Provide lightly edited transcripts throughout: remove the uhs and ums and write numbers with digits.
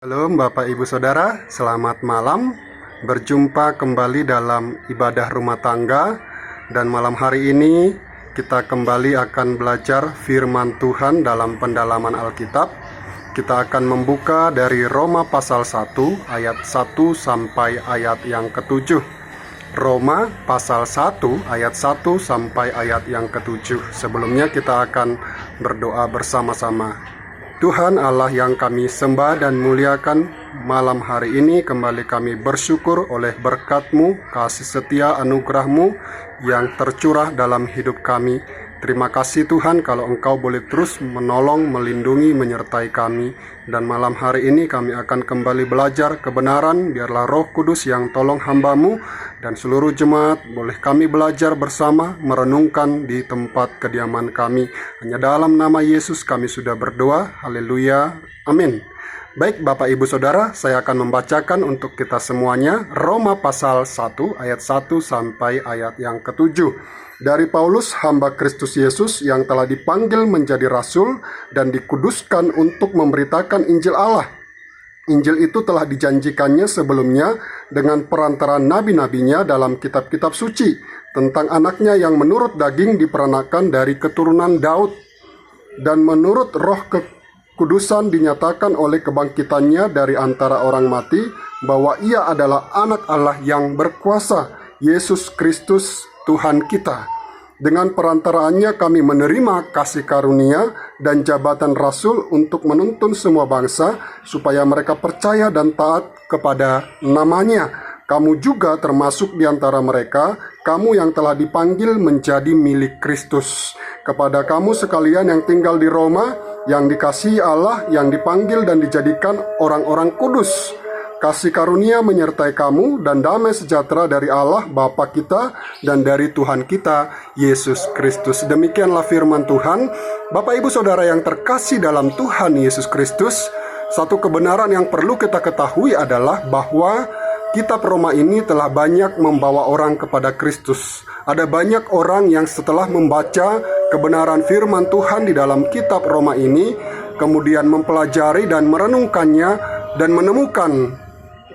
Halo Bapak Ibu Saudara, selamat malam. Berjumpa kembali dalam ibadah rumah tangga. Dan malam hari ini kita kembali akan belajar firman Tuhan dalam pendalaman Alkitab. Kita akan membuka dari Roma pasal 1 ayat 1 sampai ayat yang ke-7. Roma pasal 1 ayat 1 sampai ayat yang ke-7. Sebelumnya kita akan berdoa bersama-sama. Tuhan Allah yang kami sembah dan muliakan, malam hari ini kembali kami bersyukur oleh berkat-Mu, kasih setia anugerah-Mu yang tercurah dalam hidup kami. Terima kasih Tuhan kalau Engkau boleh terus menolong, melindungi, menyertai kami. Dan malam hari ini kami akan kembali belajar kebenaran. Biarlah Roh Kudus yang tolong hamba-Mu dan seluruh jemaat boleh kami belajar bersama, merenungkan di tempat kediaman kami. Hanya dalam nama Yesus kami sudah berdoa. Haleluya. Amin. Baik Bapak Ibu Saudara, saya akan membacakan untuk kita semuanya Roma pasal 1 ayat 1 sampai ayat yang ke-7. Dari Paulus, hamba Kristus Yesus yang telah dipanggil menjadi rasul dan dikuduskan untuk memberitakan Injil Allah. Injil itu telah dijanjikannya sebelumnya dengan perantaraan nabi-nabinya dalam kitab-kitab suci tentang anaknya yang menurut daging diperanakan dari keturunan Daud dan menurut roh kekudusan dinyatakan oleh kebangkitannya dari antara orang mati bahwa ia adalah anak Allah yang berkuasa, Yesus Kristus Tuhan kita. Dengan perantaraannya kami menerima kasih karunia dan jabatan rasul untuk menuntun semua bangsa supaya mereka percaya dan taat kepada namanya. Kamu juga termasuk di antara mereka, kamu yang telah dipanggil menjadi milik Kristus. Kepada kamu sekalian yang tinggal di Roma, yang dikasihi Allah, yang dipanggil dan dijadikan orang-orang kudus. Kasih karunia menyertai kamu dan damai sejahtera dari Allah Bapa kita dan dari Tuhan kita Yesus Kristus. Demikianlah firman Tuhan. Bapak Ibu Saudara yang terkasih dalam Tuhan Yesus Kristus, satu kebenaran yang perlu kita ketahui adalah bahwa kitab Roma ini telah banyak membawa orang kepada Kristus. Ada banyak orang yang setelah membaca kebenaran firman Tuhan di dalam kitab Roma ini, kemudian mempelajari dan merenungkannya dan menemukan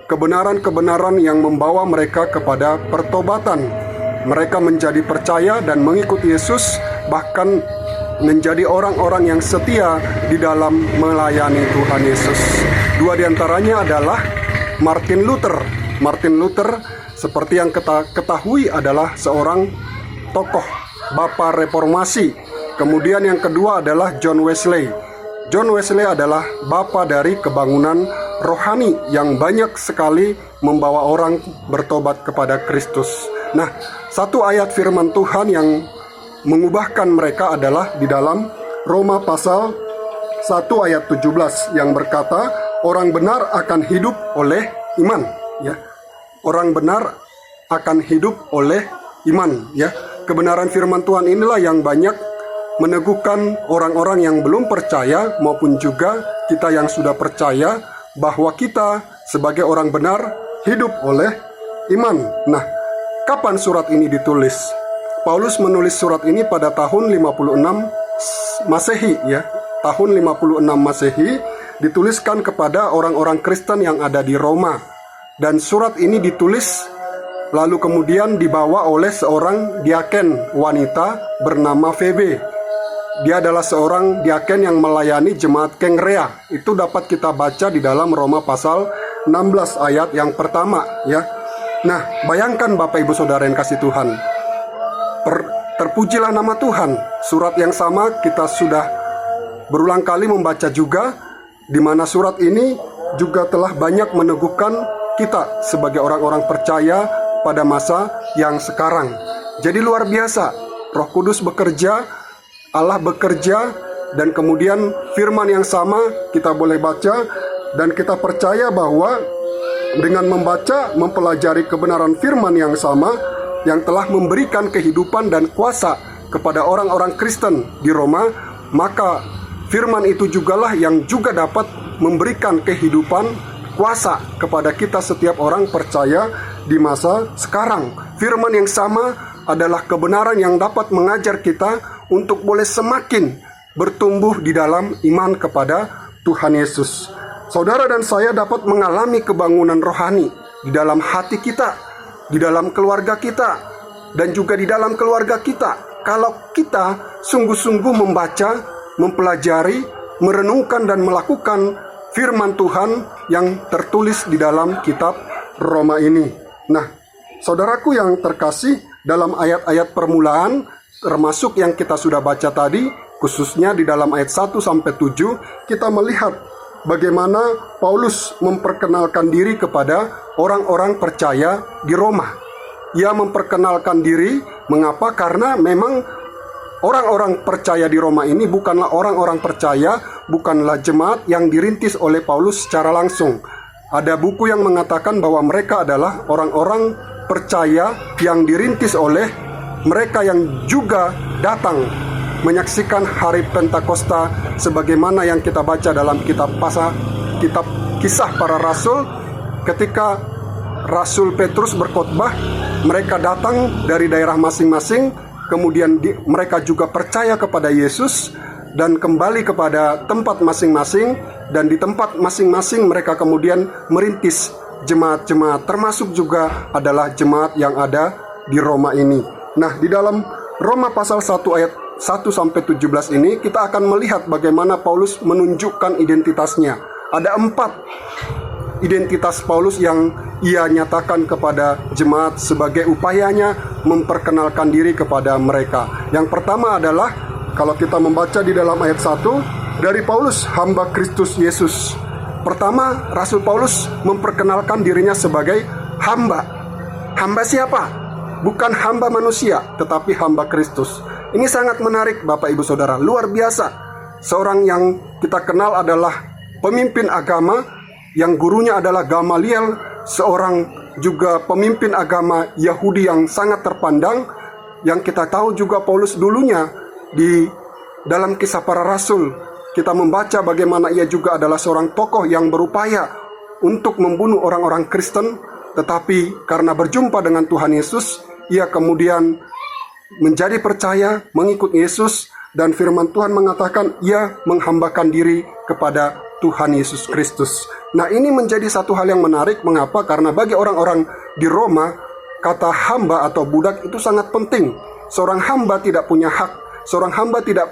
kebenaran-kebenaran yang membawa mereka kepada pertobatan. Mereka menjadi percaya dan mengikut Yesus, bahkan menjadi orang-orang yang setia di dalam melayani Tuhan Yesus. Dua di antaranya adalah Martin Luther. Martin Luther, seperti yang kita ketahui, adalah seorang tokoh bapa reformasi. Kemudian yang kedua adalah John Wesley. John Wesley adalah bapa dari kebangunan rohani yang banyak sekali membawa orang bertobat kepada Kristus. Nah, satu ayat firman Tuhan yang mengubahkan mereka adalah di dalam Roma pasal 1 ayat 17 yang berkata, orang benar akan hidup oleh iman, ya. Orang benar akan hidup oleh iman, ya. Kebenaran firman Tuhan inilah yang banyak meneguhkan orang-orang yang belum percaya maupun juga kita yang sudah percaya bahwa kita sebagai orang benar hidup oleh iman. Nah, kapan surat ini ditulis? Paulus menulis surat ini pada tahun 56 Masehi, ya. Tahun 56 Masehi dituliskan kepada orang-orang Kristen yang ada di Roma. Dan surat ini ditulis lalu kemudian dibawa oleh seorang diaken wanita bernama Febe. Dia adalah seorang diaken yang melayani jemaat Kengrea. Itu dapat kita baca di dalam Roma pasal 16 ayat yang pertama, ya. Nah, bayangkan Bapak Ibu Saudara yang kasih Tuhan. Terpujilah nama Tuhan. Surat yang sama kita sudah berulang kali membaca juga, di mana surat ini juga telah banyak meneguhkan kita sebagai orang-orang percaya pada masa yang sekarang. Jadi luar biasa, Roh Kudus bekerja, Allah bekerja, dan kemudian firman yang sama kita boleh baca, dan kita percaya bahwa dengan membaca, mempelajari kebenaran firman yang sama yang telah memberikan kehidupan dan kuasa kepada orang-orang Kristen di Roma, maka firman itu jugalah yang juga dapat memberikan kehidupan, kuasa kepada kita setiap orang percaya di masa sekarang. Firman yang sama adalah kebenaran yang dapat mengajar kita untuk boleh semakin bertumbuh di dalam iman kepada Tuhan Yesus. saudara dan saya dapat mengalami kebangunan rohani di dalam hati kita, di dalam keluarga kita, dan juga di dalam keluarga kita. Kalau kita sungguh-sungguh membaca, mempelajari, merenungkan dan melakukan firman Tuhan yang tertulis di dalam kitab Roma ini. Nah, saudaraku yang terkasih, dalam ayat-ayat permulaan, termasuk yang kita sudah baca tadi, khususnya di dalam ayat 1-7, kita melihat bagaimana Paulus memperkenalkan diri kepada orang-orang percaya di Roma. Ia memperkenalkan diri, mengapa? Karena memang orang-orang percaya di Roma ini bukanlah orang-orang percaya, bukanlah jemaat yang dirintis oleh Paulus secara langsung. Ada buku yang mengatakan bahwa mereka adalah orang-orang percaya yang dirintis oleh mereka yang juga datang menyaksikan hari Pentakosta sebagaimana yang kita baca dalam kitab Kisah Para Rasul. Ketika Rasul Petrus berkhotbah, mereka datang dari daerah masing-masing, kemudian mereka juga percaya kepada Yesus dan kembali kepada tempat masing-masing, dan di tempat masing-masing mereka kemudian merintis jemaat-jemaat, termasuk juga adalah jemaat yang ada di Roma ini. Nah, di dalam Roma pasal 1 ayat 1-17 ini kita akan melihat bagaimana Paulus menunjukkan identitasnya. Ada 4 identitas Paulus yang ia nyatakan kepada jemaat sebagai upayanya memperkenalkan diri kepada mereka. Yang pertama adalah, kalau kita membaca di dalam ayat 1, dari Paulus, hamba Kristus Yesus. Pertama, Rasul Paulus memperkenalkan dirinya sebagai hamba. Hamba siapa? Bukan hamba manusia, tetapi hamba Kristus. Ini sangat menarik Bapak Ibu Saudara, luar biasa. Seorang yang kita kenal adalah pemimpin agama, yang gurunya adalah Gamaliel, seorang juga pemimpin agama Yahudi yang sangat terpandang, yang kita tahu juga Paulus dulunya di dalam Kisah Para Rasul. Kita membaca bagaimana ia juga adalah seorang tokoh yang berupaya untuk membunuh orang-orang Kristen, tetapi karena berjumpa dengan Tuhan Yesus, ia kemudian menjadi percaya, mengikut Yesus, dan firman Tuhan mengatakan ia menghambakan diri kepada Tuhan Yesus Kristus. Nah, ini menjadi satu hal yang menarik. Mengapa? Karena bagi orang-orang di Roma, kata hamba atau budak itu sangat penting. Seorang hamba tidak punya hak. Seorang hamba tidak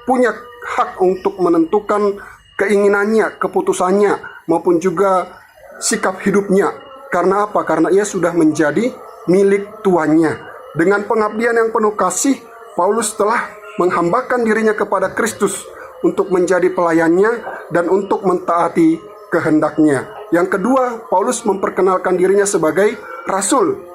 punya hak untuk menentukan keinginannya, keputusannya, maupun juga sikap hidupnya. Karena apa? Karena ia sudah menjadi milik tuannya. Dengan pengabdian yang penuh kasih, Paulus telah menghambakan dirinya kepada Kristus untuk menjadi pelayannya dan untuk mentaati kehendaknya. Yang kedua, Paulus memperkenalkan dirinya sebagai rasul,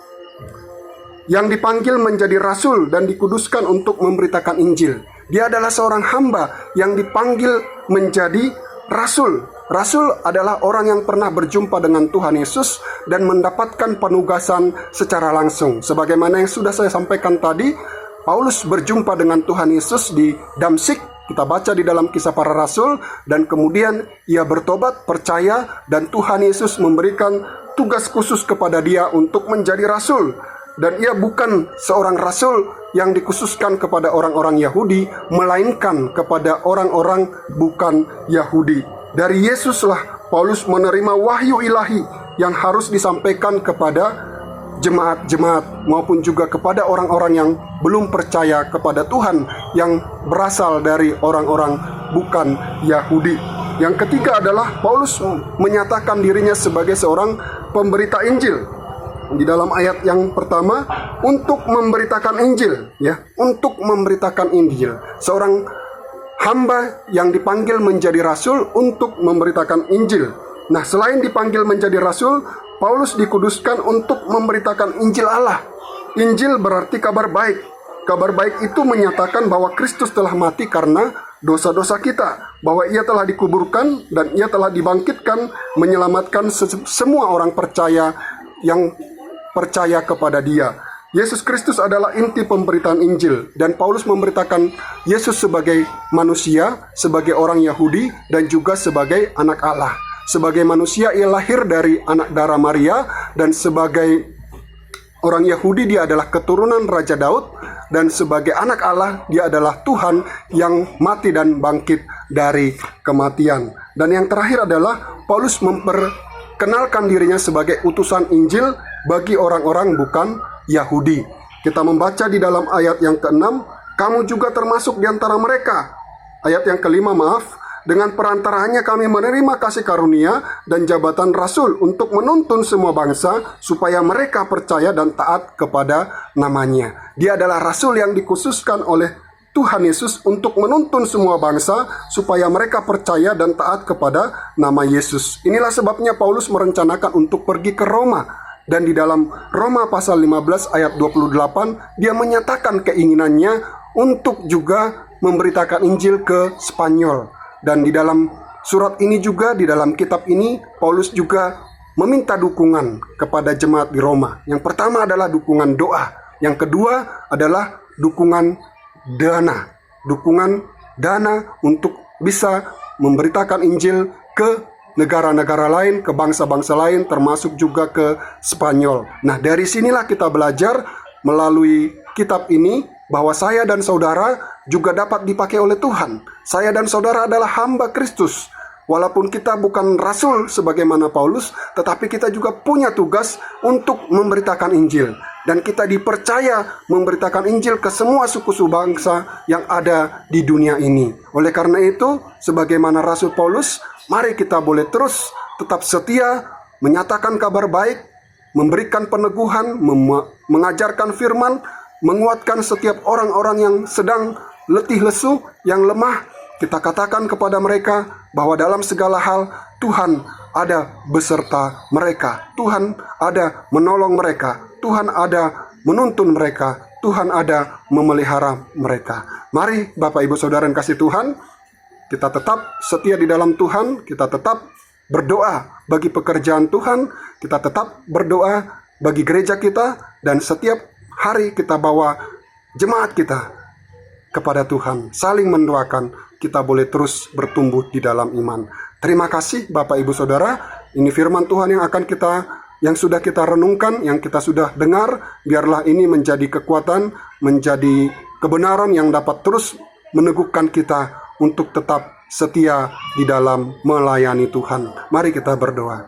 yang dipanggil menjadi rasul dan dikuduskan untuk memberitakan Injil. Dia adalah seorang hamba yang dipanggil menjadi rasul. Rasul adalah orang yang pernah berjumpa dengan Tuhan Yesus dan mendapatkan penugasan secara langsung. Sebagaimana yang sudah saya sampaikan tadi, Paulus berjumpa dengan Tuhan Yesus di Damsik. Kita baca di dalam Kisah Para Rasul, dan kemudian ia bertobat, percaya, dan Tuhan Yesus memberikan tugas khusus kepada dia untuk menjadi rasul. Dan ia bukan seorang rasul yang dikhususkan kepada orang-orang Yahudi, melainkan kepada orang-orang bukan Yahudi. Dari Yesuslah Paulus menerima wahyu ilahi yang harus disampaikan kepada jemaat-jemaat maupun juga kepada orang-orang yang belum percaya kepada Tuhan, yang berasal dari orang-orang bukan Yahudi. Yang ketiga adalah Paulus menyatakan dirinya sebagai seorang pemberita Injil. Di dalam ayat yang pertama, untuk memberitakan Injil, ya, untuk memberitakan Injil. Seorang hamba yang dipanggil menjadi rasul untuk memberitakan Injil. Nah, selain dipanggil menjadi rasul, Paulus dikuduskan untuk memberitakan Injil Allah. Injil berarti kabar baik. Kabar baik itu menyatakan bahwa Kristus telah mati karena dosa-dosa kita, bahwa ia telah dikuburkan dan ia telah dibangkitkan menyelamatkan semua orang percaya yang percaya kepada dia. Yesus Kristus adalah inti pemberitaan Injil, dan Paulus memberitakan Yesus sebagai manusia, sebagai orang Yahudi, dan juga sebagai anak Allah. Sebagai manusia ia lahir dari anak darah Maria, dan sebagai orang Yahudi dia adalah keturunan Raja Daud, dan sebagai anak Allah dia adalah Tuhan yang mati dan bangkit dari kematian. Dan yang terakhir adalah Paulus memperkenalkan dirinya sebagai utusan Injil bagi orang-orang bukan Yahudi. Kita membaca di dalam ayat yang ke-6, kamu juga termasuk di antara mereka. Ayat yang ke-5, dengan perantaranya kami menerima kasih karunia dan jabatan rasul untuk menuntun semua bangsa supaya mereka percaya dan taat kepada namanya. Dia adalah rasul yang dikhususkan oleh Tuhan Yesus untuk menuntun semua bangsa supaya mereka percaya dan taat kepada nama Yesus. Inilah sebabnya Paulus merencanakan untuk pergi ke Roma. Dan di dalam Roma pasal 15 ayat 28, dia menyatakan keinginannya untuk juga memberitakan Injil ke Spanyol. Dan di dalam surat ini juga, di dalam kitab ini, Paulus juga meminta dukungan kepada jemaat di Roma. Yang pertama adalah dukungan doa. Yang kedua adalah dukungan dana. Dukungan dana untuk bisa memberitakan Injil ke negara-negara lain, ke bangsa-bangsa lain, termasuk juga ke Spanyol. Nah, dari sinilah kita belajar melalui kitab ini bahwa saya dan saudara juga dapat dipakai oleh Tuhan. Saya dan saudara adalah hamba Kristus. Walaupun kita bukan rasul sebagaimana Paulus, tetapi kita juga punya tugas untuk memberitakan Injil. Dan kita dipercaya memberitakan Injil ke semua suku-suku bangsa yang ada di dunia ini. Oleh karena itu, sebagaimana Rasul Paulus, mari kita boleh terus tetap setia, menyatakan kabar baik, memberikan peneguhan, mengajarkan firman, menguatkan setiap orang-orang yang sedang letih lesu, yang lemah. Kita katakan kepada mereka bahwa dalam segala hal Tuhan ada beserta mereka. Tuhan ada menolong mereka. Tuhan ada menuntun mereka. Tuhan ada memelihara mereka. Mari Bapak Ibu Saudara yang kasih Tuhan, kita tetap setia di dalam Tuhan. Kita tetap berdoa bagi pekerjaan Tuhan. Kita tetap berdoa bagi gereja kita. Dan setiap hari kita bawa jemaat kita kepada Tuhan, saling mendoakan, kita boleh terus bertumbuh di dalam iman. Terima kasih Bapak Ibu Saudara. Ini firman Tuhan yang sudah kita renungkan, yang kita sudah dengar. Biarlah ini menjadi kekuatan, menjadi kebenaran yang dapat terus meneguhkan kita untuk tetap setia di dalam melayani Tuhan. Mari kita berdoa.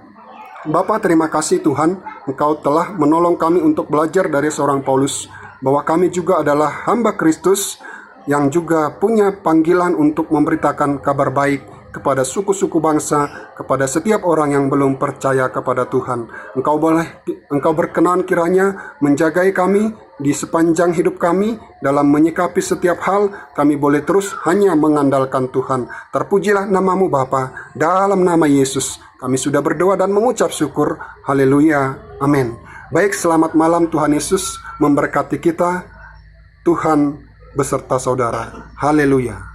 Bapa, terima kasih Tuhan, Engkau telah menolong kami untuk belajar dari seorang Paulus, bahwa kami juga adalah hamba Kristus yang juga punya panggilan untuk memberitakan kabar baik kepada suku-suku bangsa, kepada setiap orang yang belum percaya kepada Tuhan. Engkau berkenan kiranya menjagai kami di sepanjang hidup kami, dalam menyikapi setiap hal, kami boleh terus hanya mengandalkan Tuhan. Terpujilah namamu Bapa, dalam nama Yesus kami sudah berdoa dan mengucap syukur. Haleluya, amin. Baik, selamat malam. Tuhan Yesus memberkati kita. Tuhan beserta saudara. Haleluya.